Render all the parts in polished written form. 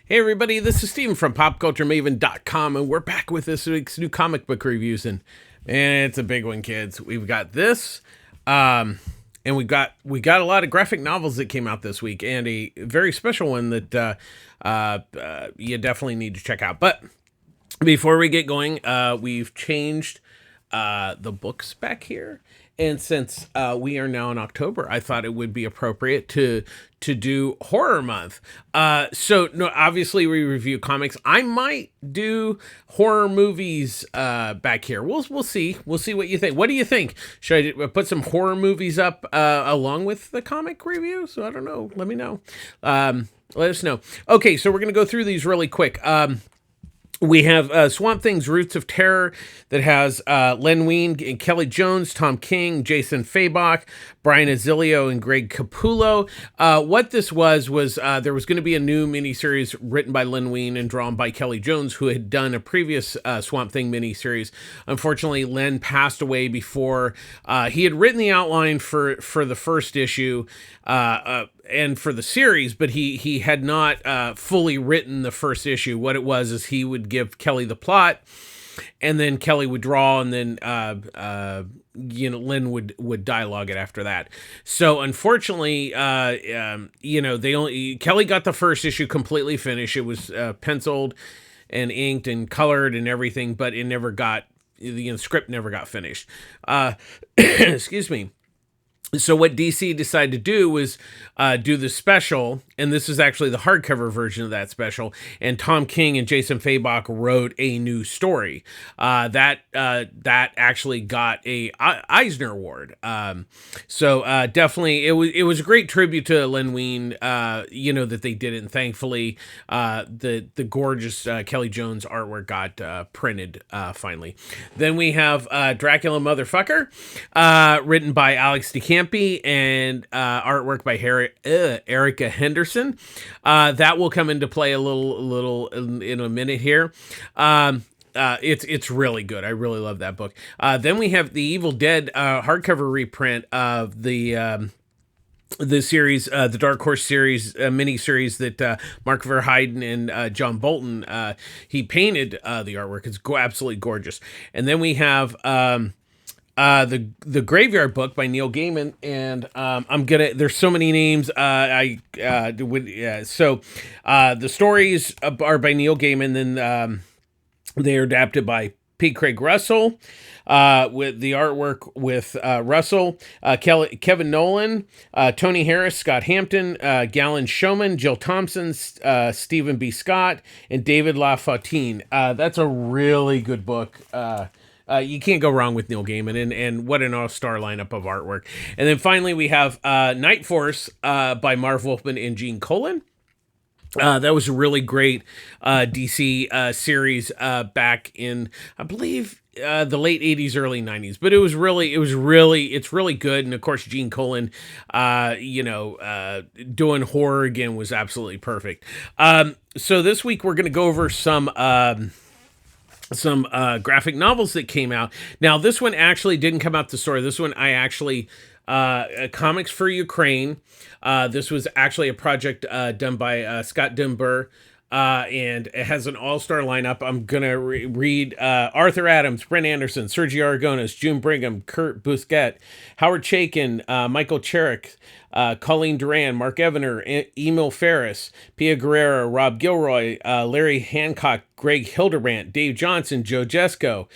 Hey everybody, this is Steven from PopCultureMaven.com, and we're back with this week's new comic book reviews, and it's a big one, kids. We've got this, and we got a lot of graphic novels that came out this week, and a very special one that you definitely need to check out. But before we get going, we've changed the books back here. And since we are now in October, I thought it would be appropriate to do horror month. So no, obviously we review comics. I might do horror movies back here. We'll see. We'll see what you think. What do you think? Should I put some horror movies up along with the comic review? So I don't know. Let me know. Let us know. Okay, so we're gonna go through these really quick. We have Swamp Thing's Roots of Terror that has Len Wein and Kelly Jones, Tom King, Jason Fabok, Brian Azzilio, and Greg Capullo. What this was there was going to be a new miniseries written by Len Wein and drawn by Kelly Jones, who had done a previous Swamp Thing miniseries. Unfortunately, Len passed away before he had written the outline for the first issue and for the series, but he had not fully written the first issue. What it was is he would give Kelly the plot, and then Kelly would draw, and then Lynn would dialogue it after that. So unfortunately, Kelly got the first issue completely finished. It was penciled and inked and colored and everything, but it never got the script never got finished. Excuse me. So what DC decided to do was do the special, and this is actually the hardcover version of that special, and Tom King and Jason Fabok wrote a new story. That actually got a Eisner Award. So definitely, it was a great tribute to Len Wein, that they did it, and thankfully the gorgeous Kelly Jones artwork got printed finally. Then we have Dracula Motherfucker, written by Alex DeCamp and artwork by Erica Henderson. That will come into play a little in a minute here. It's really good. I really love that book. Then we have the Evil Dead hardcover reprint of the series, the Dark Horse series, mini series that Mark Verheiden and John Bolton he painted the artwork. It's absolutely gorgeous. And then we have the Graveyard Book by Neil Gaiman, and there's so many names. The stories are by Neil Gaiman, then they are adapted by P. Craig Russell, with the artwork with Russell, Kevin Nolan, Tony Harris, Scott Hampton, Galen Showman, Jill Thompson, Stephen B. Scott, and David LaFontaine. That's a really good book. You can't go wrong with Neil Gaiman, and what an all-star lineup of artwork. And then finally we have Night Force by Marv Wolfman and Gene Colan. That was a really great DC series back in, I believe, the late 80s, early 90s. But it's really good. And of course, Gene Colan, doing horror again was absolutely perfect. So this week we're going to go over some graphic novels that came out. Now, this one actually didn't come out the store. This one I actually Comics for Ukraine. This was actually a project done by Scott Dimber, and it has an all-star lineup. I'm gonna read Arthur Adams, Brent Anderson, Sergio Aragones, June Brigham, Kurt Busquet, Howard Chaykin, Michael Cherik, Colleen Duran, Mark Evener, Emil Ferris, Pia Guerrero, Rob Gilroy, Larry Hancock, Greg Hildebrandt, Dave Johnson, Joe Jesko,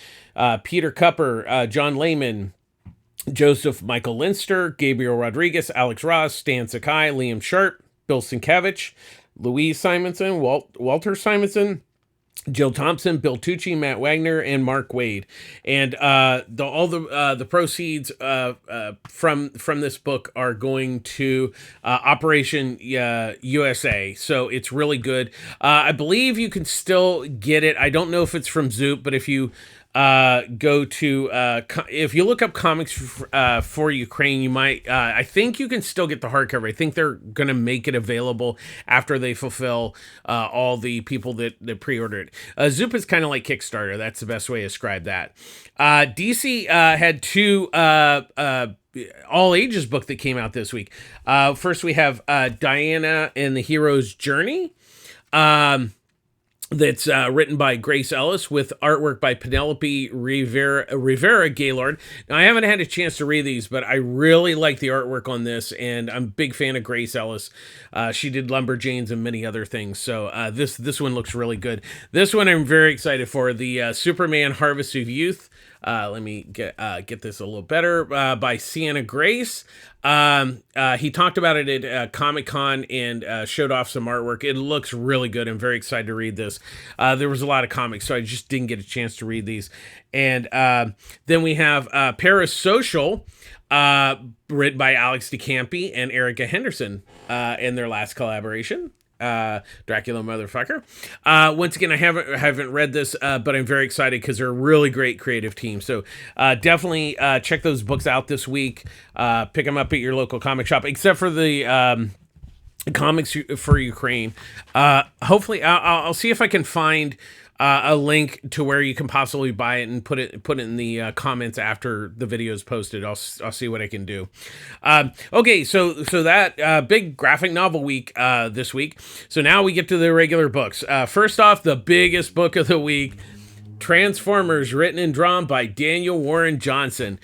Peter Cupper, John Lehman, Joseph Michael Linster, Gabriel Rodriguez, Alex Ross, Stan Sakai, Liam Sharp, Bill Sienkiewicz, Louise Simonson, Walter Simonson, Jill Thompson, Bill Tucci, Matt Wagner, and Mark Wade. And all the proceeds from this book are going to Operation USA. So it's really good. I believe you can still get it. I don't know if it's from Zoop, but if you go to if you look up Comics for Ukraine, you might I think you can still get the hardcover. I think they're gonna make it available after they fulfill all the people that pre-ordered it. Zoop is kind of like Kickstarter. That's the best way to describe that. DC had two all ages book that came out this week. First we have Diana and the Hero's Journey. That's written by Grace Ellis with artwork by Penelope Rivera Gaylord. Now, I haven't had a chance to read these, but I really like the artwork on this, and I'm a big fan of Grace Ellis. She did Lumberjanes and many other things, so this one looks really good. This one I'm very excited for, the Superman Harvest of Youth. Let me get this a little better, by Sienna Grace. He talked about it at Comic-Con and showed off some artwork. It looks really good. I'm very excited to read this. There was a lot of comics, so I just didn't get a chance to read these. And then we have Parasocial, written by Alex DeCampi and Erica Henderson in their last collaboration. Dracula motherfucker. Once again, I haven't read this, but I'm very excited because they're a really great creative team. So definitely check those books out this week. Pick them up at your local comic shop, except for the comics for Ukraine. Hopefully, I'll see if I can find a link to where you can possibly buy it and put it in the comments after the video is posted. I'll see what I can do. Okay, so that big graphic novel week this week. So now we get to the regular books. First off, the biggest book of the week, Transformers, written and drawn by Daniel Warren Johnson.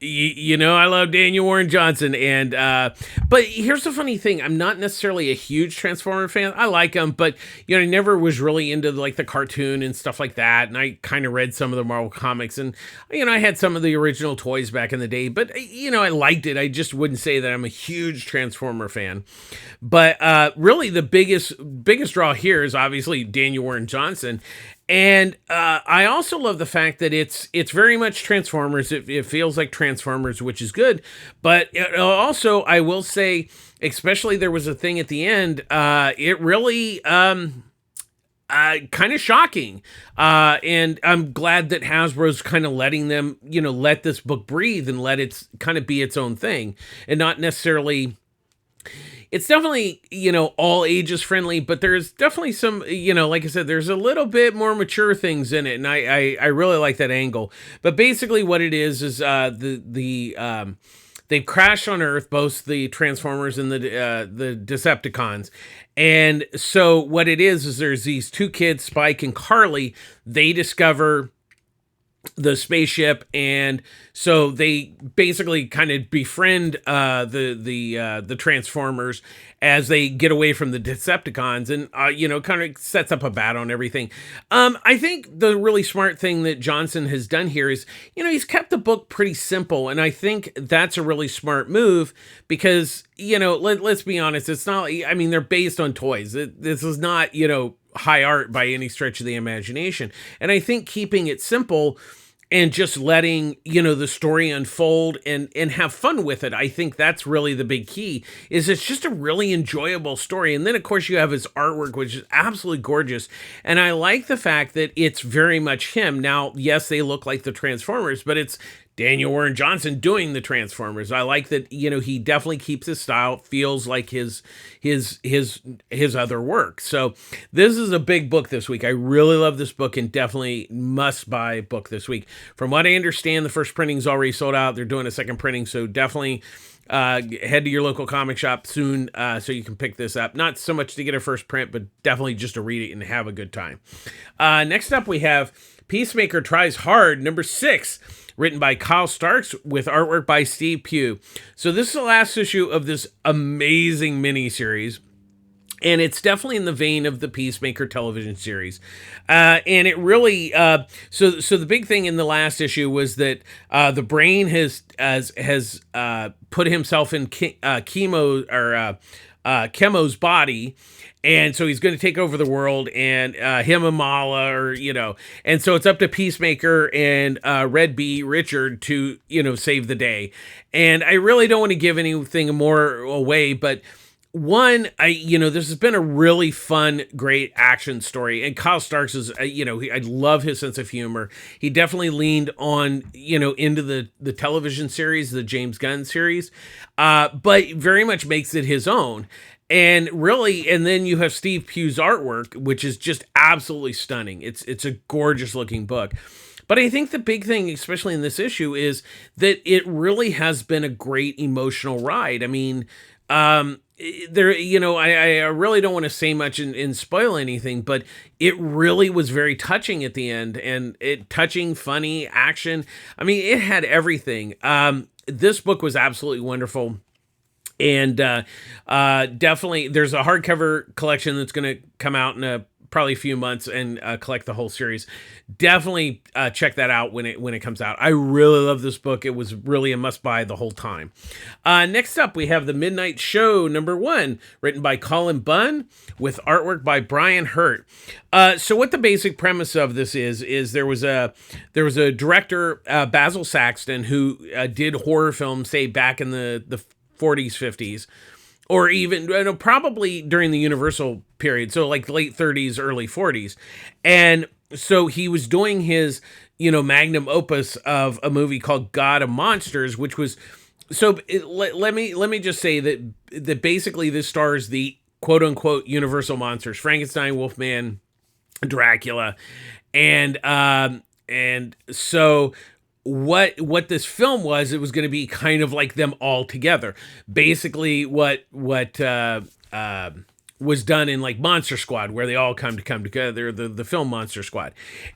You know, I love Daniel Warren Johnson, and but here's the funny thing: I'm not necessarily a huge Transformer fan. I like him, but you know, I never was really into like the cartoon and stuff like that. And I kind of read some of the Marvel comics, and you know, I had some of the original toys back in the day. But you know, I liked it. I just wouldn't say that I'm a huge Transformer fan. But really, the biggest draw here is obviously Daniel Warren Johnson. And I also love the fact that it's very much Transformers. It feels like Transformers, which is good. But also, I will say, especially there was a thing at the end. It really kind of shocking. And I'm glad that Hasbro's kind of letting them, you know, let this book breathe and let it kind of be its own thing, and not necessarily. It's definitely, you know, all ages friendly, but there's definitely some, you know, like I said, there's a little bit more mature things in it, and I really like that angle. But basically, what it is they've crashed on Earth, both the Transformers and the Decepticons, and so what it is there's these two kids, Spike and Harley. They discover the spaceship, and so they basically kind of befriend the Transformers as they get away from the Decepticons, and you know, kind of sets up a battle and everything. I think the really smart thing that Johnson has done here is, you know, he's kept the book pretty simple, and I think that's a really smart move because, you know, let's be honest, it's not. I mean, they're based on toys. This is not, you know, high art by any stretch of the imagination. And I think keeping it simple and just letting, you know, the story unfold and have fun with it, I think that's really the big key, is it's just a really enjoyable story. And then, of course, you have his artwork, which is absolutely gorgeous. And I like the fact that it's very much him. Now, yes, they look like the Transformers, but it's Daniel Warren Johnson doing the Transformers. I like that, you know, he definitely keeps his style, feels like his other work. So this is a big book this week. I really love this book and definitely must buy book this week. From what I understand, the first printing's already sold out. They're doing a second printing, so definitely head to your local comic shop soon so you can pick this up. Not so much to get a first print, but definitely just to read it and have a good time. Next up, we have Peacemaker Tries Hard, number 6. Written by Kyle Starks with artwork by Steve Pugh. So this is the last issue of this amazing miniseries, and it's definitely in the vein of the Peacemaker television series. And it really, so the big thing in the last issue was that the Brain has put himself in Chemo's body. And so he's going to take over the world, and him and Mala, or, you know, and so it's up to Peacemaker and Red Bee Richard to, you know, save the day. And I really don't want to give anything more away, but one, this has been a really fun, great action story. And Kyle Starks is, I love his sense of humor. He definitely leaned on, into the television series, the James Gunn series, but very much makes it his own. And really, and then you have Steve Pugh's artwork, which is just absolutely stunning. It's a gorgeous looking book. But I think the big thing, especially in this issue, is that it really has been a great emotional ride. I mean, There, I really don't want to say much and spoil anything, but it really was very touching at the end, and it touching, funny, action. I mean, it had everything. This book was absolutely wonderful. And definitely, there's a hardcover collection that's going to come out in probably a few months and collect the whole series. Definitely check that out when it comes out. I really love this book. It was really a must buy the whole time. Next up, we have The Midnight Show #1, written by Colin Bunn with artwork by Brian Hurt. So what the basic premise of this is there was a director, Basil Saxton, who did horror films, say back in the 40s, 50s, or even probably during the Universal period, so like late 30s, early 40s. And so he was doing his, magnum opus of a movie called God of Monsters, which was, let me just say that basically this stars the quote unquote Universal monsters: Frankenstein, Wolfman, Dracula, and so what this film was, it was going to be kind of like them all together. Basically, what was done in like Monster Squad, where they all come together, the film Monster Squad.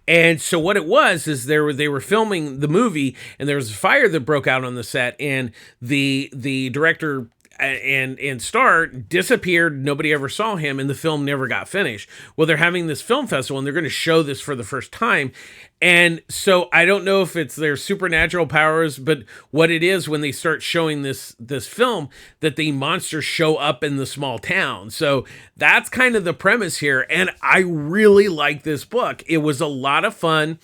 And so what it was is they were filming the movie, and there was a fire that broke out on the set, and the director and star disappeared. Nobody ever saw him, and the film never got finished. Well, they're having this film festival, and they're going to show this for the first time. And so I don't know if it's their supernatural powers, but what it is when they start showing this film, that the monsters show up in the small town. So that's kind of the premise here, and I really like this book. It was a lot of fun.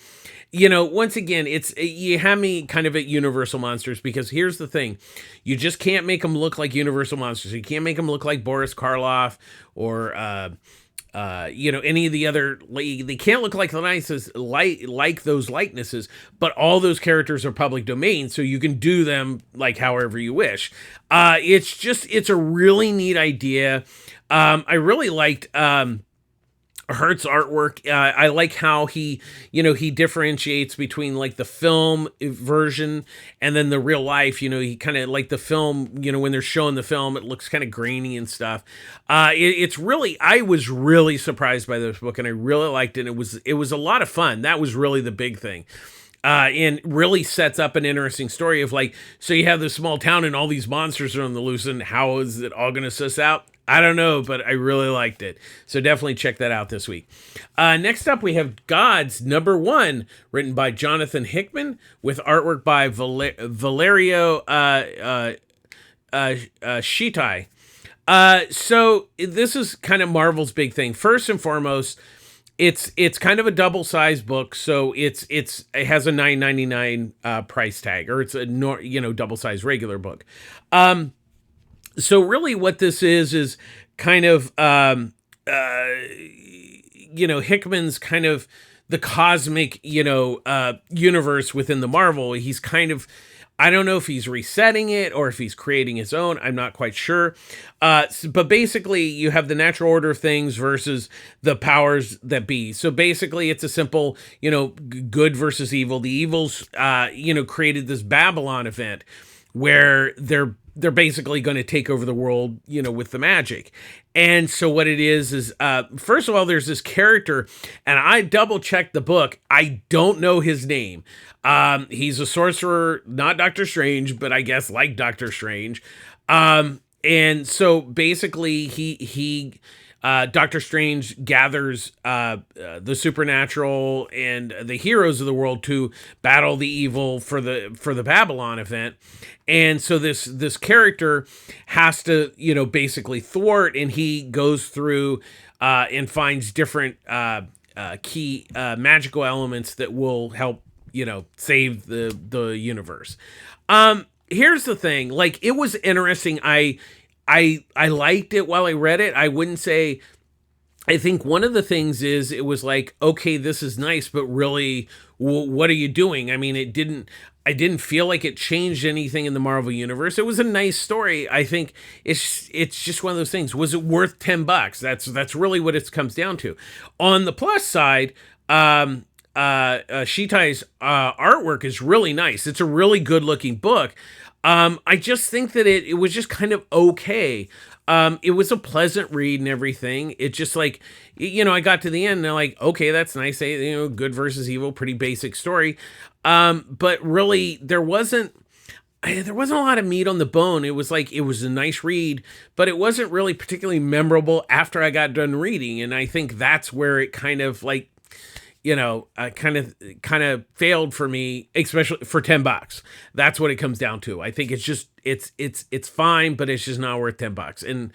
Once again, you have me kind of at Universal Monsters, because here's the thing. You just can't make them look like Universal Monsters. You can't make them look like Boris Karloff or, any of the other, they can't look like the nicest, like those likenesses, but all those characters are public domain, so you can do them like however you wish. It's a really neat idea. I really liked, Hurt's artwork. I like how he differentiates between like the film version and then the real life. He kind of like the film, when they're showing the film, it looks kind of grainy and stuff. It's really, I was really surprised by this book, and I really liked it. It was a lot of fun. That was really the big thing. And really sets up an interesting story of like, so you have this small town and all these monsters are on the loose, and how is it all going to suss out? I don't know, but I really liked it. So definitely check that out this week. Next up, we have G.O.D.S #1, written by Jonathan Hickman with artwork by Valerio Shitai. So this is kind of Marvel's big thing. First and foremost, it's kind of a double-sized book, so it has a $9.99 price tag, or it's a double-sized regular book. So really what this is kind of, Hickman's kind of the cosmic, universe within the Marvel. He's kind of, I don't know if he's resetting it or if he's creating his own. I'm not quite sure. But basically you have the natural order of things versus the powers that be. So basically it's a simple, good versus evil. The evils, created this Babylon event where they're basically going to take over the world, with the magic. And so what it is first of all, there's this character, and I double checked the book. I don't know his name. He's a sorcerer, not Doctor Strange, but I guess like Doctor Strange. And so basically he Doctor Strange gathers the supernatural and the heroes of the world to battle the evil for the Babylon event. And so this character has to, basically thwart, and he goes through and finds different key magical elements that will help, save the universe. Here's the thing, like, it was interesting. I liked it while I read it. I wouldn't say, I think one of the things is it was like, okay, this is nice, but really, what are you doing? I mean, I didn't feel like it changed anything in the Marvel universe. It was a nice story. I think it's just one of those things. Was it worth $10? That's really what it comes down to. On the plus side, Shitai's artwork is really nice. It's a really good looking book. I just think that it was just kind of okay. It was a pleasant read and everything. It just like, I got to the end and I'm like, okay, that's nice. Good versus evil, pretty basic story. But really, there wasn't a lot of meat on the bone. It was like it was a nice read, but it wasn't really particularly memorable after I got done reading. And I think that's where it kind of like, kind of failed for me, especially for $10. That's what it comes down to. I think it's just it's fine, but it's just not worth $10. And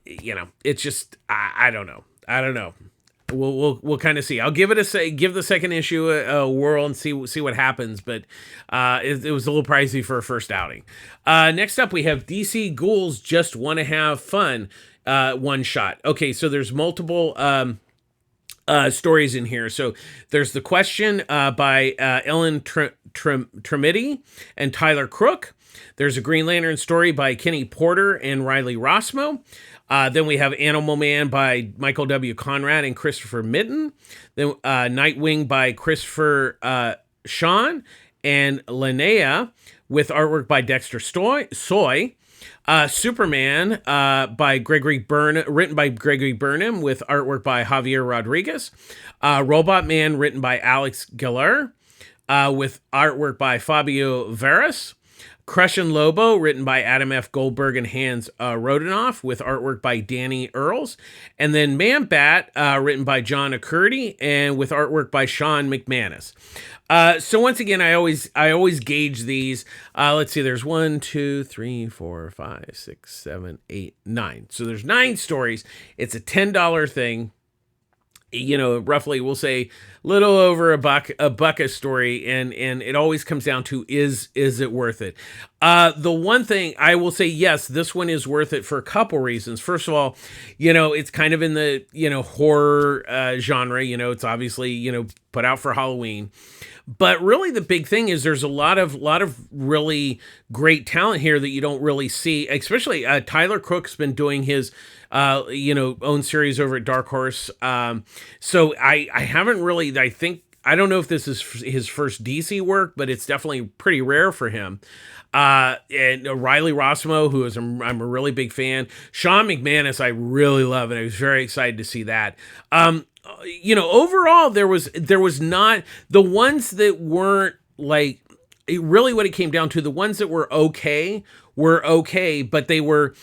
it's just I don't know. I don't know. We'll kind of see. I'll give give the second issue a whirl and see what happens. But it was a little pricey for a first outing. Next up, we have DC Ghouls Just Want to Have Fun one shot. Okay, so there's multiple stories in here. So there's The Question by Ellen Tremity and Tyler Crook. There's a Green Lantern story by Kenny Porter and Riley Rossmo. Then we have Animal Man by Michael W. Conrad and Christopher Mitten. Then Nightwing by Christopher Sean and Linnea with artwork by Dexter Soy. Superman by written by Gregory Burnham with artwork by Javier Rodriguez. Robot Man written by Alex Giller with artwork by Fabio Veras. Crushin' Lobo, written by Adam F. Goldberg and Hans Rodenoff, with artwork by Danny Earls. And then Man Bat, written by John Acurdy, and with artwork by Sean McManus. So once again, I always gauge these. Let's see, there's 1, 2, 3, 4, 5, 6, 7, 8, 9. So there's 9 stories. It's a $10 thing. Roughly we'll say little over a buck a story, and it always comes down to is it worth it? The one thing I will say, yes, this one is worth it for a couple reasons. First of all, it's kind of in the horror genre. It's obviously put out for Halloween. But really, the big thing is there's a lot of really great talent here that you don't really see. Especially Tyler Crook's been doing his own series over at Dark Horse. So I haven't really. I don't know if this is his first DC work, but it's definitely pretty rare for him. And Riley Rossmo, who is I'm a really big fan. Sean McManus, I really love, and I was very excited to see that. Overall, there was not the ones that weren't like really what it came down to. The ones that were okay, but they were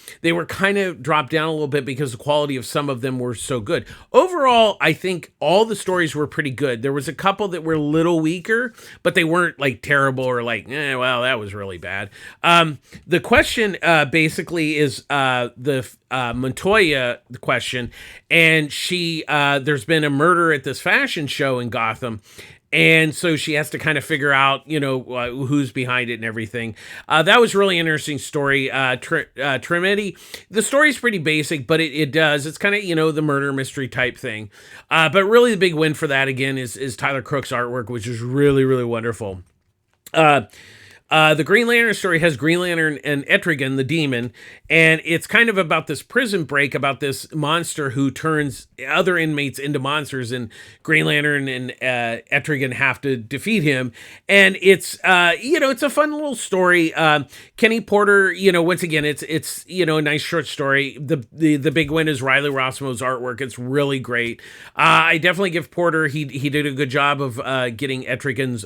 kind of dropped down a little bit because the quality of some of them were so good. Overall, I think all the stories were pretty good. There was a couple that were a little weaker, but they weren't like terrible or like, well, that was really bad. The question basically is the Montoya question, and she there's been a murder at this fashion show in Gotham. And so she has to kind of figure out, who's behind it and everything. That was really interesting story. Tremedy, the story's pretty basic, but it's kind of, the murder mystery type thing. But really the big win for that, again, is Tyler Crook's artwork, which is really, really wonderful. The Green Lantern story has Green Lantern and Etrigan, the demon, and it's kind of about this prison break, about this monster who turns other inmates into monsters, and Green Lantern and Etrigan have to defeat him. And it's it's a fun little story. Kenny Porter, once again, it's a nice short story. The big win is Riley Rossmo's artwork. It's really great. I definitely give Porter, he did a good job of getting Etrigan's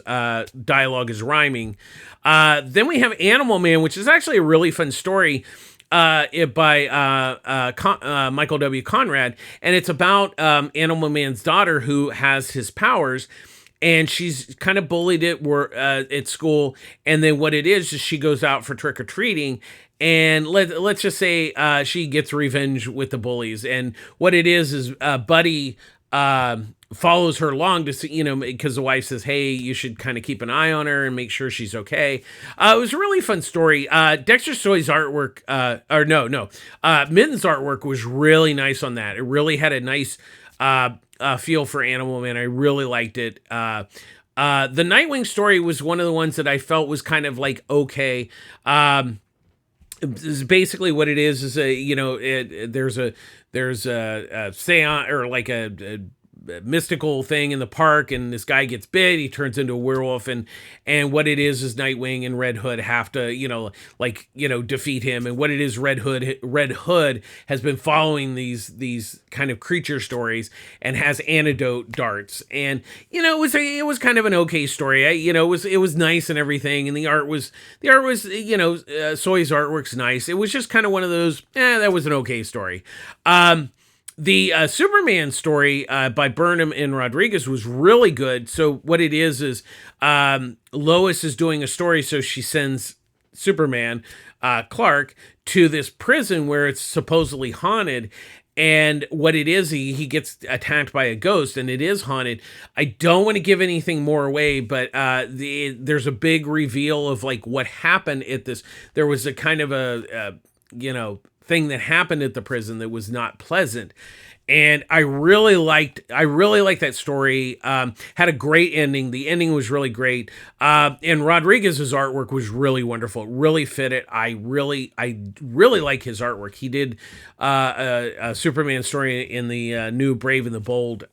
dialogue as rhyming. Then we have Animal Man, which is actually a really fun story by Michael W. Conrad, and it's about Animal Man's daughter who has his powers, and she's kind of bullied at school, and then what it is she goes out for trick-or-treating, and let's just say she gets revenge with the bullies, and what it is Buddy follows her along to see, because the wife says, hey, you should kind of keep an eye on her and make sure she's okay. It was a really fun story. Dexter Soy's artwork, Mitten's artwork was really nice on that. It really had a nice feel for Animal Man. I really liked it. The Nightwing story was one of the ones that I felt was kind of like, okay. Is basically what it is there's a seance or like a mystical thing in the park, and this guy gets bit. He turns into a werewolf, and what it is Nightwing and Red Hood have to, defeat him. And what it is, Red Hood has been following these kind of creature stories and has antidote darts. And it was kind of an okay story. It was nice and everything, and the art was Soy's artwork's nice. It was just kind of one of those, that was an okay story. The Superman story by Burnham and Rodriguez was really good. So what it is Lois is doing a story, so she sends Superman, Clark, to this prison where it's supposedly haunted. And what it is, he gets attacked by a ghost, and it is haunted. I don't want to give anything more away, but there's a big reveal of like what happened at this. There was a kind of a thing that happened at the prison that was not pleasant. And I really liked that story. Had a great ending. The ending was really great. And Rodriguez's artwork was really wonderful. It really fit it. I really like his artwork. He did a Superman story in the new Brave and the Bold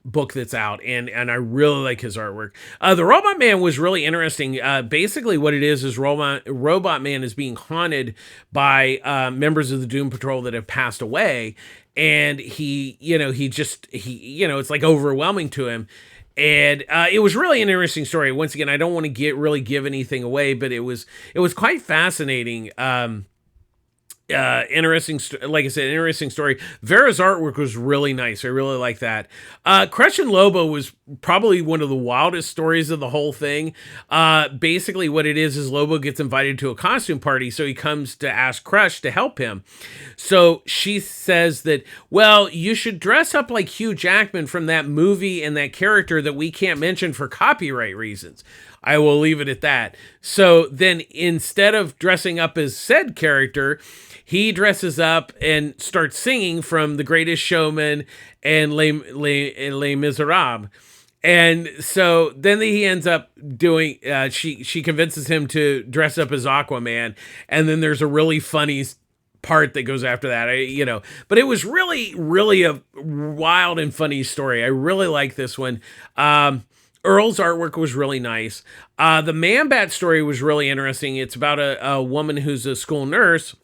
book that's out, and I really like his artwork. The Robot Man was really interesting. Basically what it is Robot Man is being haunted by members of the Doom Patrol that have passed away, and it's like overwhelming to him. And it was really an interesting story. Once again, I don't want to really give anything away, but it was quite fascinating. Interesting story. Vera's artwork was really nice. I really like that. Crush and Lobo was probably one of the wildest stories of the whole thing. Basically what it is Lobo gets invited to a costume party, so he comes to ask Crush to help him. So she says that, well, you should dress up like Hugh Jackman from that movie and that character that we can't mention for copyright reasons. I will leave it at that. So then instead of dressing up as said character, he dresses up and starts singing from The Greatest Showman and Les Miserables. And so then he ends up doing, she convinces him to dress up as Aquaman. And then there's a really funny part that goes after that, but it was really, really a wild and funny story. I really like this one. Earl's artwork was really nice. The Man-Bat story was really interesting. It's about a woman who's a school nurse,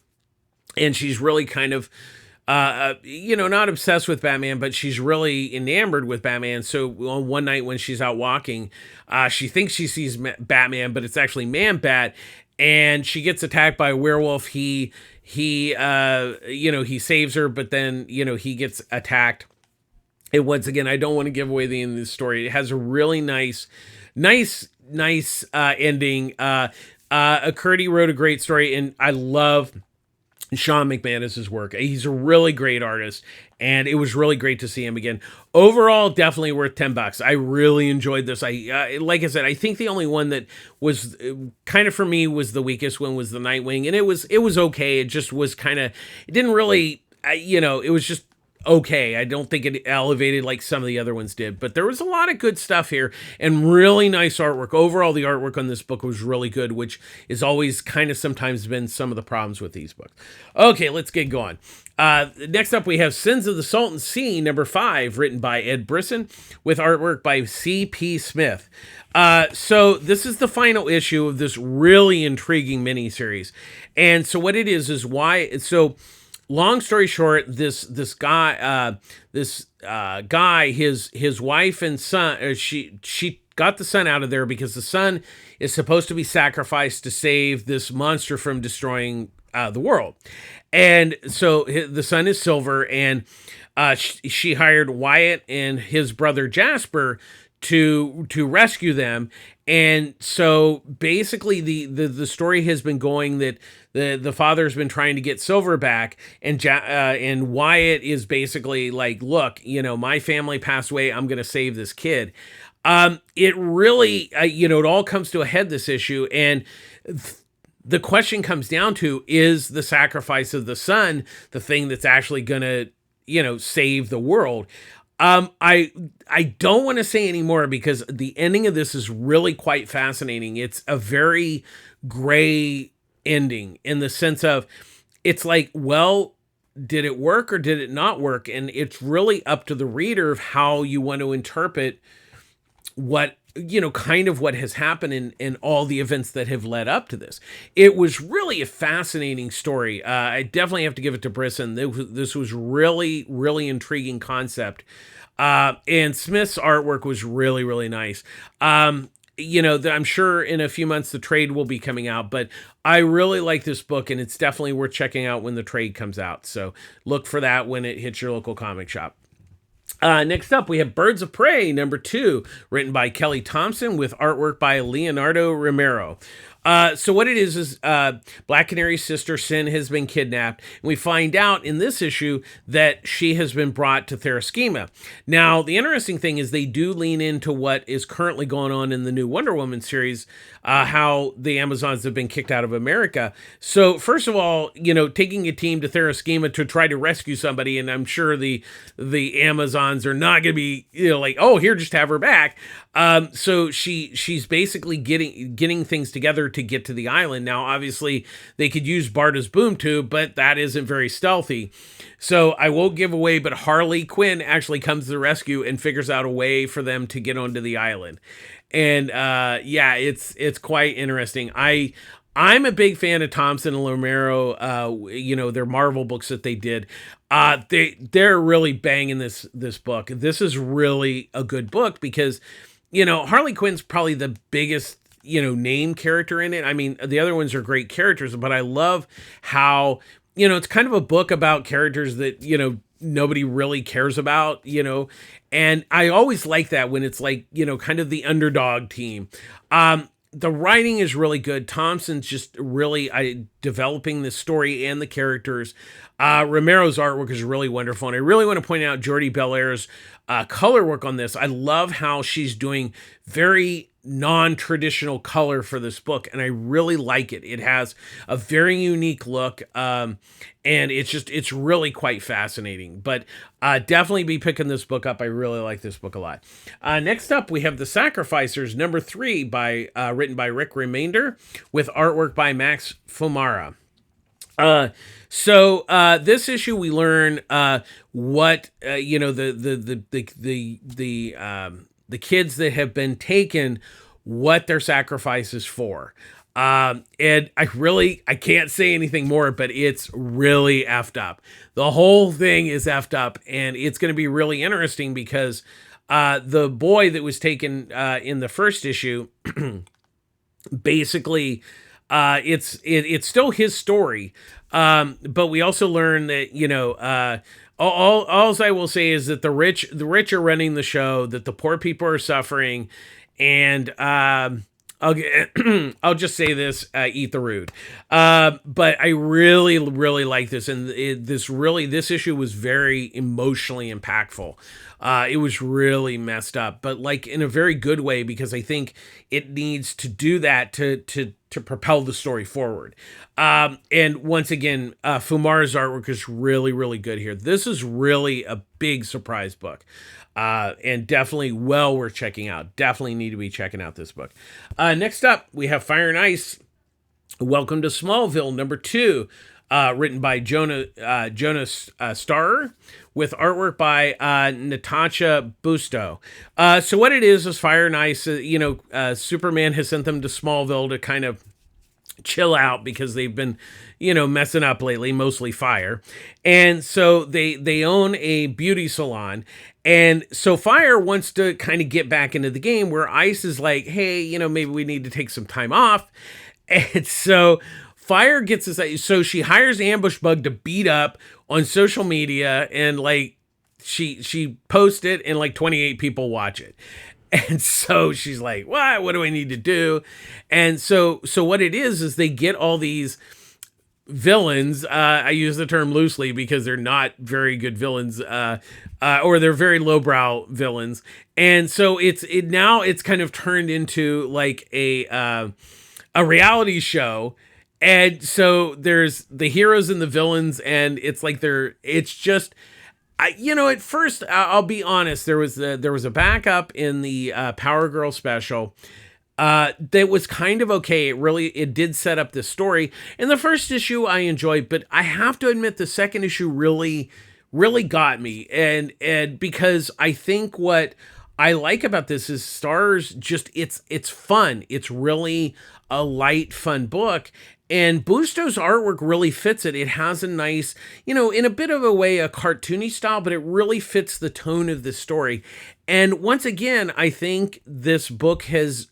and she's really kind of, not obsessed with Batman, but she's really enamored with Batman. So one night when she's out walking, she thinks she sees Batman, but it's actually Man-Bat, and she gets attacked by a werewolf. He saves her, but then, he gets attacked. And once again, I don't want to give away the end of the story. It has a really nice ending. Curdy wrote a great story, and I love Sean McManus's work. He's a really great artist, and it was really great to see him again. Overall, definitely worth $10. I really enjoyed this. Like I said, I think the only one that was kind of for me was the weakest one was the Nightwing, and it was okay. It just was kind of, it didn't really, it was just okay. I don't think it elevated like some of the other ones did, but there was a lot of good stuff here and really nice artwork. Overall, the artwork on this book was really good, which is always kind of sometimes been some of the problems with these books. Okay, let's get going. Next up, we have Sins of the Salton Sea, number 5, written by Ed Brisson, with artwork by C.P. Smith. So this is the final issue of this really intriguing miniseries. And so what it is why, so long story short, this guy, his wife and son, she got the son out of there because the son is supposed to be sacrificed to save this monster from destroying the world. And so the son is Silver, and she hired Wyatt and his brother Jasper to rescue them. And so basically the story has been going that the father's been trying to get Silver back, and Wyatt is basically like, look, my family passed away, I'm going to save this kid. It really, it all comes to a head, this issue, and the question comes down to, is the sacrifice of the son the thing that's actually going to, save the world? I don't want to say any more because the ending of this is really quite fascinating. It's a very gray ending in the sense of, it's like, well, did it work or did it not work? And it's really up to the reader of how you want to interpret what, kind of what has happened in all the events that have led up to this. It was really a fascinating story. I definitely have to give it to Brisson. This was really, really intriguing concept. And Smith's artwork was really, really nice. I'm sure in a few months the trade will be coming out, but I really like this book, and it's definitely worth checking out when the trade comes out. So look for that when it hits your local comic shop. Next up, we have Birds of Prey, number 2, written by Kelly Thompson with artwork by Leonardo Romero. So what it is Black Canary's sister, Sin, has been kidnapped. And we find out in this issue that she has been brought to Theraschema. Now, the interesting thing is they do lean into what is currently going on in the new Wonder Woman series, how the Amazons have been kicked out of America. So first of all, taking a team to Theraschema to try to rescue somebody, and I'm sure the Amazons are not going to be, like, oh, here, just have her back. So she's basically getting things together to get to the island. Now, obviously, they could use Barda's boom tube, but that isn't very stealthy. So I won't give away, but Harley Quinn actually comes to the rescue and figures out a way for them to get onto the island. And it's quite interesting. I'm a big fan of Thompson and Romero, their Marvel books that they did. They're really banging this book. This is really a good book because, Harley Quinn's probably the biggest, name character in it. I mean, the other ones are great characters, but I love how, it's kind of a book about characters that, nobody really cares about, and I always like that when it's like, kind of the underdog team. The writing is really good. Thompson's just really developing the story and the characters. Romero's artwork is really wonderful. And I really want to point out Jordi Belair's color work on this. I love how she's doing very non-traditional color for this book, and I really like it. It has a very unique look, and it's really quite fascinating. But definitely be picking this book up. I really like this book a lot. Next up, we have The Sacrificers, number 3, written by Rick Remainder, with artwork by Max Fumara. So this issue we learn what the kids that have been taken, what their sacrifice is for. And I can't say anything more, but it's really effed up. The whole thing is effed up, and it's going to be really interesting because the boy that was taken in the first issue, basically, it's still his story. But we also learn that, all I will say is that the rich are running the show, that the poor people are suffering, and I'll just say this: eat the rude. But I really, really like this, and this issue was very emotionally impactful. It was really messed up, but like in a very good way, because I think it needs to do that to propel the story forward. And once again, Fumara's artwork is really, really good here. This is really a big surprise book. And definitely well worth checking out. Definitely need to be checking out this book. Next up, we have Fire and Ice, Welcome to Smallville, number 2, written by Jonas Starrer, with artwork by Natasha Busto. So what it is Fire and Ice, Superman has sent them to Smallville to kind of chill out because they've been, messing up lately, mostly Fire. And so they own a beauty salon. And so Fire wants to kind of get back into the game, where Ice is like, hey, maybe we need to take some time off. And so Fire gets this, so she hires Ambush Bug to beat up on social media, and like she posts it and like 28 people watch it. And so she's like, what do I need to do? And so what it is they get all these villains. I use the term loosely because they're not very good villains, or they're very lowbrow villains. And so it's kind of turned into like a reality show. And so there's the heroes and the villains, and it's like it's just, at first, I'll be honest, there was a backup in the Power Girl special. that was kind of okay. It did set up the story. In the first issue, I enjoyed, but I have to admit the second issue really got me. And because I think what I like about this is Stars just it's fun. It's really a light, fun book. And Busto's artwork really fits it. It has a nice, in a bit of a way, a cartoony style, but it really fits the tone of the story. And once again, I think this book has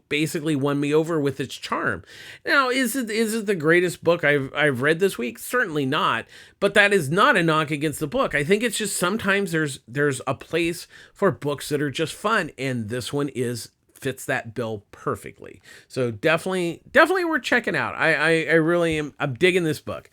basically won me over with its charm. Now, is it the greatest book I've read this week? Certainly not. But that is not a knock against the book. I think it's just sometimes there's a place for books that are just fun, and this one fits that bill perfectly. So definitely worth checking out. I really am. I'm digging this book.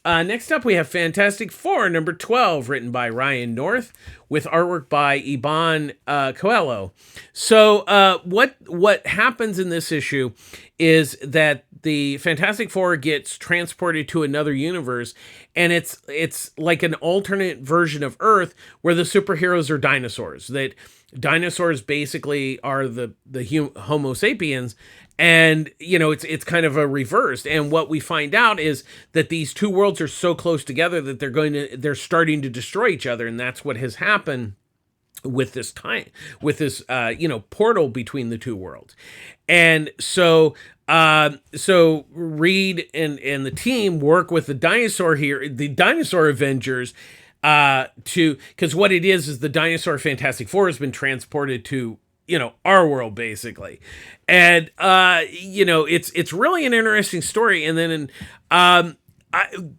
Next up, we have Fantastic Four, number 12, written by Ryan North, with artwork by Iban Coelho. So what happens in this issue is that the Fantastic Four gets transported to another universe, and it's like an alternate version of Earth where the superheroes are dinosaurs. That dinosaurs basically are the Homo sapiens, and it's kind of a reversed. And what we find out is that these two worlds are so close together that they're starting to destroy each other, and that's what has happened with this portal between the two worlds. And so Reed and the team work with the dinosaur Avengers, because what it is the dinosaur Fantastic Four has been transported to our world, basically. And it's really an interesting story. And then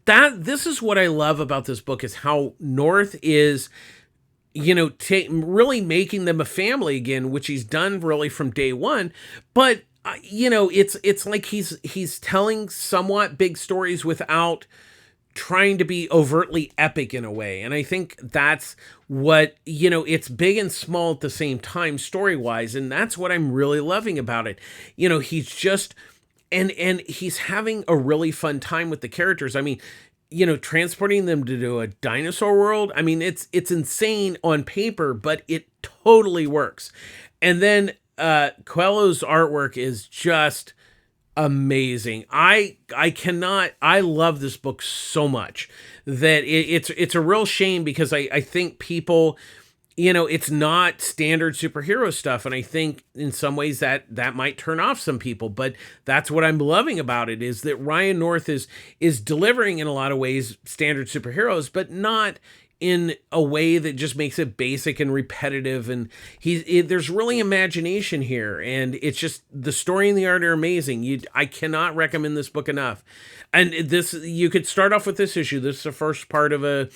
this is what I love about this book, is how North is really making them a family again, which he's done really from day one. But it's like he's telling somewhat big stories without trying to be overtly epic in a way. And I think that's what, it's big and small at the same time story-wise, and that's what I'm really loving about it. He's just and he's having a really fun time with the characters. I mean, transporting them to do a dinosaur world, I mean, it's insane on paper, but it totally works. And then Coelho's artwork is just amazing. I love this book so much that it's a real shame, because I think people, it's not standard superhero stuff, and I think in some ways that might turn off some people, but that's what I'm loving about it, is that Ryan North is delivering in a lot of ways standard superheroes, but not in a way that just makes it basic and repetitive. And there's really imagination here, and it's just, the story and the art are amazing. I cannot recommend this book enough. And you could start off with this issue. This is the first part of the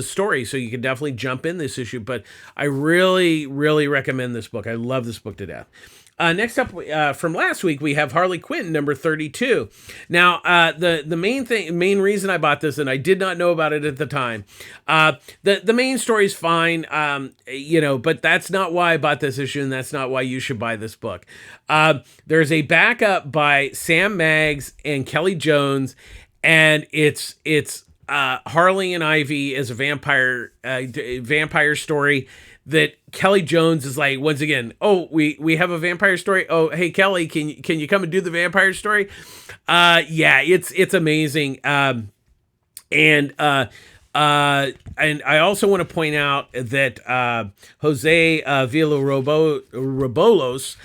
story, so you could definitely jump in this issue. But I really, really recommend this book. I love this book to death. Next up, from last week, we have Harley Quinn, number 32. Now, the main reason I bought this, and I did not know about it at the time, the main story is fine, but that's not why I bought this issue, and that's not why you should buy this book. There's a backup by Sam Maggs and Kelly Jones, and it's Harley and Ivy as a vampire story. That Kelly Jones is like, once again, oh, we have a vampire story. Oh, hey Kelly, can you come and do the vampire story? Yeah, it's amazing. And I also want to point out that Jose Villarrobolos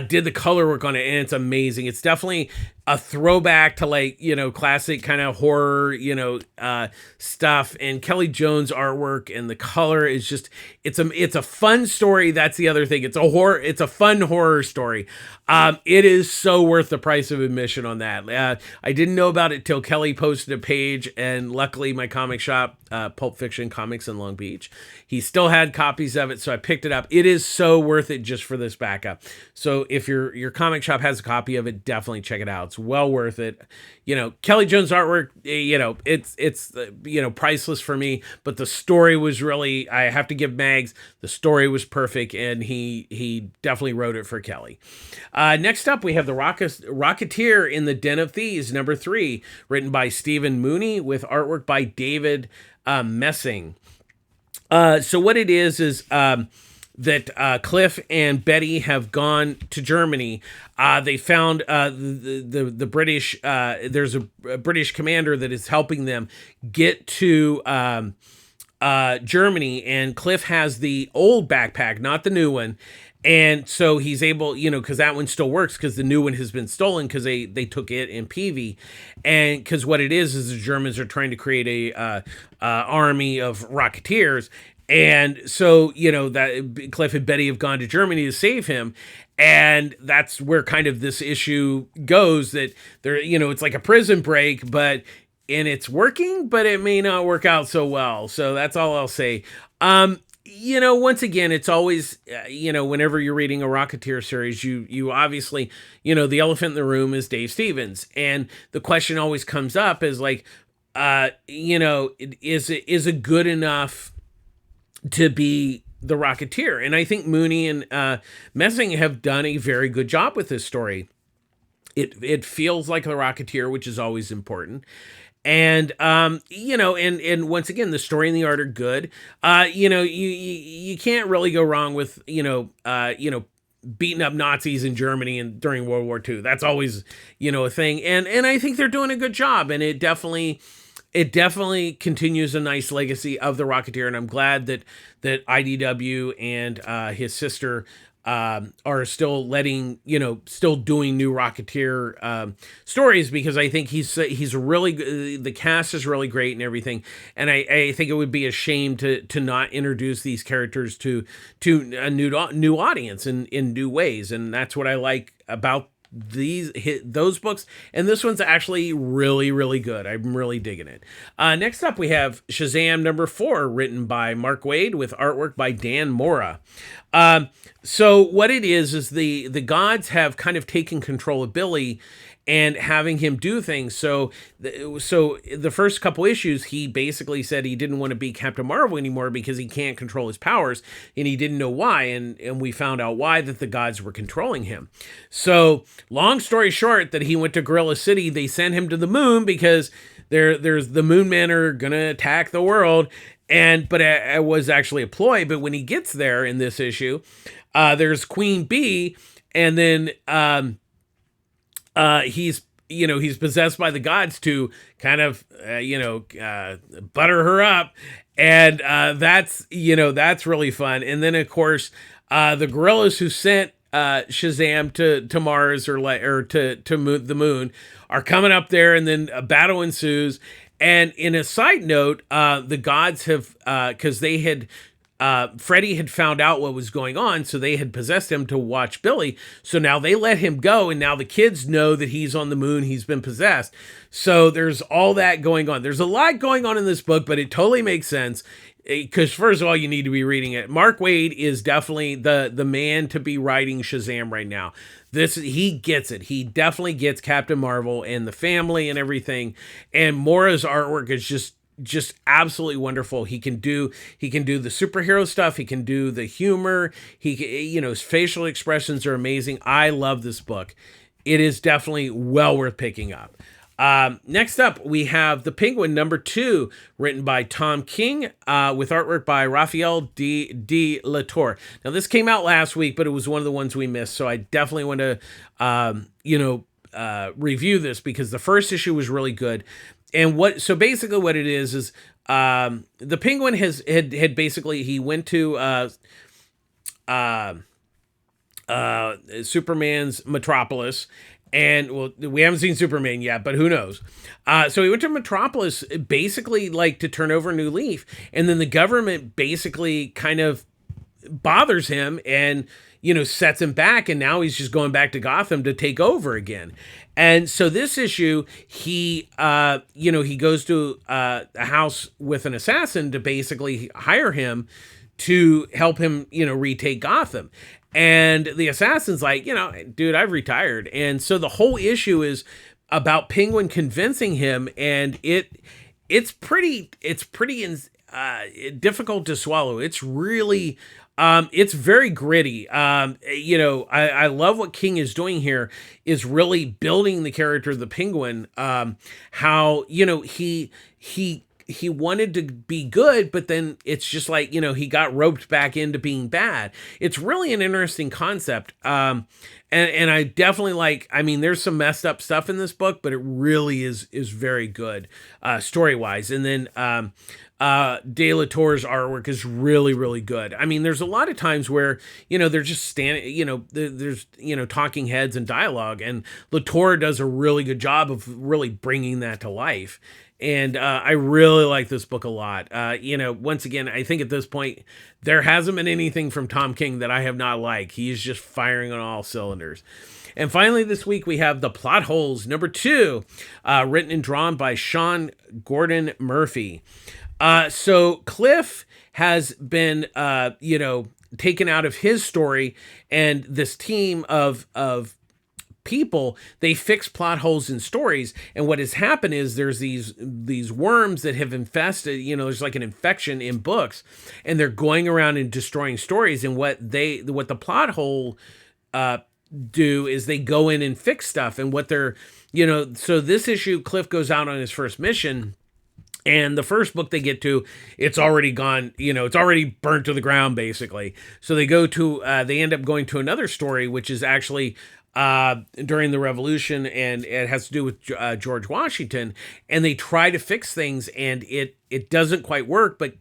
did the color work on it, and it's amazing. It's definitely a throwback to classic kind of horror, stuff. And Kelly Jones artwork and the color is just, it's a fun story. That's the other thing. It's a fun horror story. It is so worth the price of admission on that. I didn't know about it till Kelly posted a page, and luckily my comic shop, Pulp Fiction Comics in Long Beach, he still had copies of it, so I picked it up. It is so worth it just for this backup. So if your comic shop has a copy of it, definitely check it out. It's well worth it. Kelly Jones artwork, it's priceless for me, but the story was really, I have to give Mags, the story was perfect, and he definitely wrote it for Kelly. Next up, we have the Rocketeer in the Den of Thieves, number 3, written by Stephen Mooney with artwork by David Messing. So what it is Cliff and Betty have gone to Germany. They found the British. There's a British commander that is helping them get to Germany, and Cliff has the old backpack, not the new one. And so he's able, because that one still works because the new one has been stolen because they took it in PV. And because what it is the Germans are trying to create a army of Rocketeers. And so, that Cliff and Betty have gone to Germany to save him. And that's where kind of this issue goes, that there, it's like a prison break, and it's working, but it may not work out so well. So that's all I'll say. Once again, it's always, whenever you're reading a Rocketeer series, you obviously, the elephant in the room is Dave Stevens. And the question always comes up is like, is it good enough to be the Rocketeer? And I think Mooney and Messing have done a very good job with this story. It feels like the Rocketeer, which is always important. And and once again, the story and the art are good. You can't really go wrong with beating up Nazis in Germany and during World War II. That's always a thing. And I think they're doing a good job. And it definitely continues a nice legacy of the Rocketeer. And I'm glad that IDW and his sister are still still doing new Rocketeer stories, because I think he's really good. The cast is really great and everything, and I think it would be a shame to not introduce these characters to a new audience in new ways, and that's what I like about those books. And this one's actually really, really good. I'm really digging it. Next up, we have Shazam #4, written by Mark Waid with artwork by Dan Mora. So what it is the gods have kind of taken control of Billy and having him do things. So the first couple issues, he basically said he didn't want to be Captain Marvel anymore because he can't control his powers, and he didn't know why. And we found out why, that the gods were controlling him. So long story short, that he went to Gorilla City. They sent him to the moon because there's the Moon Men are going to attack the world. But it was actually a ploy. But when he gets there in this issue, there's Queen Bee, and then he's possessed by the gods to kind of butter her up, and that's really fun. And then of course the gorillas who sent Shazam to Mars or to the moon are coming up there, and then a battle ensues. And in a side note, the gods have, because they had, Freddy had found out what was going on, so they had possessed him to watch Billy. So now they let him go, and now the kids know that he's on the moon, he's been possessed. So there's all that going on. There's a lot going on in this book, but it totally makes sense. Because first of all, you need to be reading it. Mark Waid is definitely the man to be writing Shazam right now. He gets it. He definitely gets Captain Marvel and the family and everything. And Mora's artwork is just absolutely wonderful. He can do the superhero stuff. He can do the humor. His facial expressions are amazing. I love this book. It is definitely well worth picking up. Next up, we have The Penguin #2, written by Tom King, with artwork by Raphael de la Torre. Now, this came out last week, but it was one of the ones we missed, so I definitely want to, review this, because the first issue was really good. And so basically what it is the Penguin had basically, he went to Superman's Metropolis. And well, we haven't seen Superman yet, but who knows? So he went to Metropolis basically like to turn over a new leaf. And then the government basically kind of bothers him and, sets him back. And now he's just going back to Gotham to take over again. And so this issue, he goes to a house with an assassin to basically hire him to help him, retake Gotham. And the assassin's like, dude, I've retired. And so the whole issue is about Penguin convincing him, and it's pretty difficult to swallow. It's really, it's very gritty. I love what King is doing here, is really building the character of the Penguin. How, he he wanted to be good, but then it's just like, he got roped back into being bad. It's really an interesting concept. And I definitely like, I mean, there's some messed up stuff in this book, but it really is very good, story wise. And then, De La Torre's artwork is really, really good. I mean, there's a lot of times where, they're just standing, there's, talking heads and dialogue, and Latour does a really good job of really bringing that to life. And I really like this book a lot. Once again, I think at this point, there hasn't been anything from Tom King that I have not liked. He's just firing on all cylinders. And finally, this week, we have The Plot Holes, #2, written and drawn by Sean Gordon Murphy. So Cliff has been, taken out of his story, and this team of people, they fix plot holes in stories. And what has happened is there's these worms that have infested, there's like an infection in books, and they're going around and destroying stories. And what the plot hole do is they go in and fix stuff. And what they're, so this issue, Cliff goes out on his first mission. And the first book they get to, it's already gone, it's already burnt to the ground, basically. So they end up going to another story, which is actually during the Revolution, and it has to do with George Washington. And they try to fix things, and it doesn't quite work. But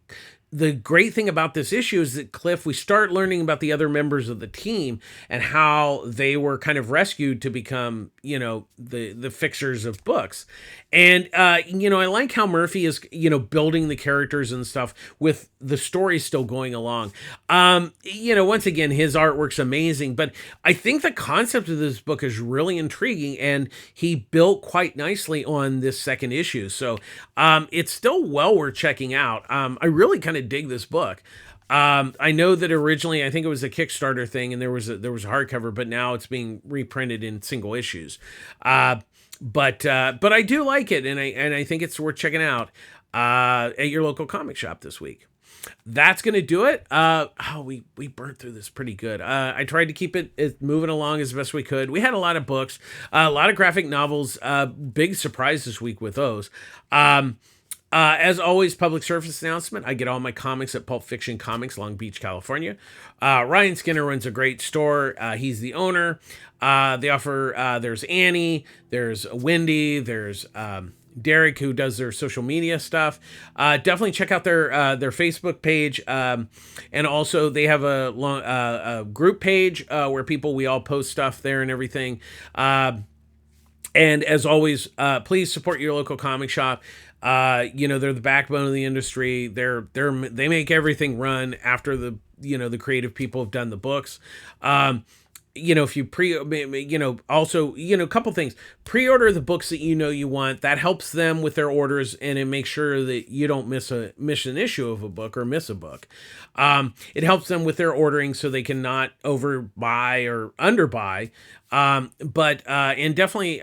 the great thing about this issue is that Cliff, we start learning about the other members of the team and how they were kind of rescued to become, the fixers of books. And, I like how Murphy is, building the characters and stuff with the story still going along. Once again, his artwork's amazing, but I think the concept of this book is really intriguing, and he built quite nicely on this second issue. So, it's still well worth checking out. I really kind of dig this book. I know that originally, I think it was a Kickstarter thing, and there was a hardcover, but now it's being reprinted in single issues. But I do like it, and I think it's worth checking out at your local comic shop this week. That's gonna do it. We burnt through this pretty good. I tried to keep it moving along as best we could. We had a lot of books, a lot of graphic novels. Big surprise this week with those. As always, public service announcement. I get all my comics at Pulp Fiction Comics, Long Beach, California. Ryan Skinner runs a great store. He's the owner. They offer, there's Annie, there's Wendy, there's Derek, who does their social media stuff. Definitely check out their Facebook page. And also they have a group page where we all post stuff there and everything. And as always, please support your local comic shop. They're the backbone of the industry. They make everything run after the creative people have done the books. If you also, a couple things, pre-order the books that you want. That helps them with their orders, and it makes sure that you don't miss an issue of a book or miss a book. It helps them with their ordering so they can not overbuy or underbuy. And definitely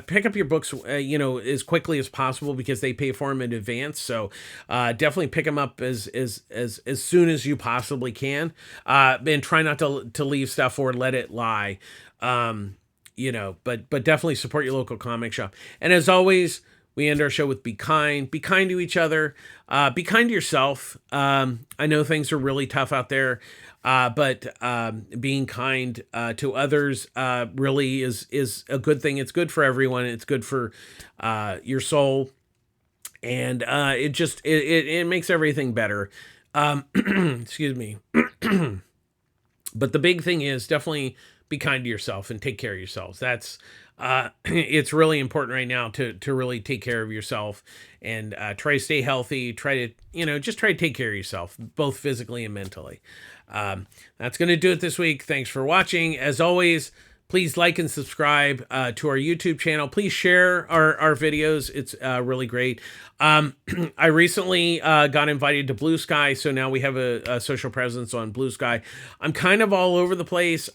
pick up your books, as quickly as possible, because they pay for them in advance. So definitely pick them up as soon as you possibly can. And try not to leave stuff or let it lie. But definitely support your local comic shop. And as always, we end our show with be kind to each other, be kind to yourself. I know things are really tough out there. But being kind to others really is a good thing. It's good for everyone. It's good for your soul, and it makes everything better. Excuse me. But the big thing is definitely be kind to yourself and take care of yourselves. That's it's really important right now to really take care of yourself and try to stay healthy. Try to just try to take care of yourself, both physically and mentally. That's going to do it this week. Thanks for watching. As always, please like and subscribe to our YouTube channel. Please share our videos. It's really great. I recently got invited to Blue Sky, so now we have a social presence on Blue Sky. I'm kind of all over the place.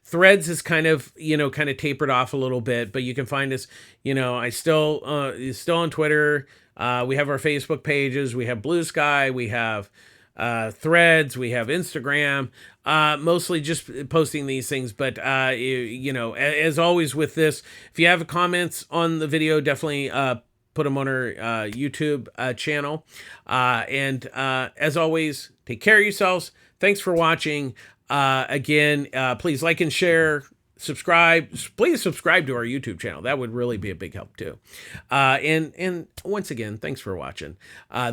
Threads is kind of tapered off a little bit, but you can find us, I still on Twitter. We have our Facebook pages. We have Blue Sky. We have Threads, we have Instagram, mostly just posting these things. But, as always with this, if you have comments on the video, definitely put them on our YouTube channel. And as always, take care of yourselves. Thanks for watching. Again, please like and share. Subscribe. Please subscribe to our YouTube channel. That would really be a big help too. And once again, thanks for watching.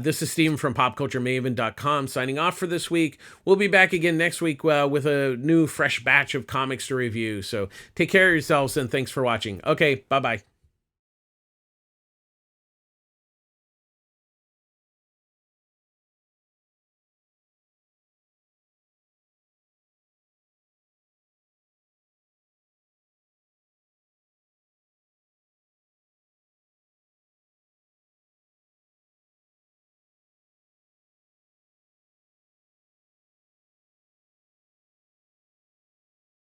This is Steven from PopCultureMaven.com signing off for this week. We'll be back again next week with a new fresh batch of comics to review. So take care of yourselves and thanks for watching. Okay, bye-bye.